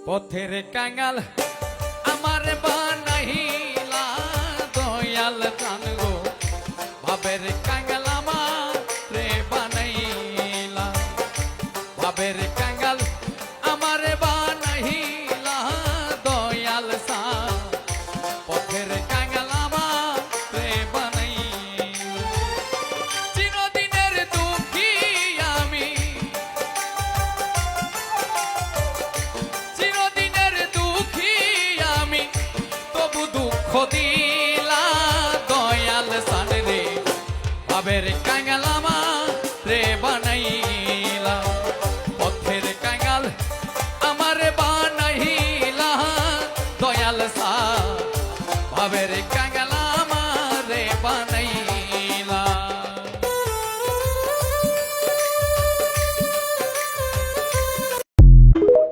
পথের কাঙাল আমার বানাইলা দয়াল জান গো ভাবের কাঙাল আমার রে বানাইলা ভাবের কাঙাল আমার বানাইলা দয়াল সা পথের কাঙাল আমার রে বানাইলা চিরদিনের দুঃখী আমি চিরদিনের দুঃখী আমি তবু দুঃখ দিলা দয়াল সান রে ভাবের কাঙাল আমার রে বানাইলা পথের কাঙাল আমার বানাইলা দয়াল সা ভাবের কাঙাল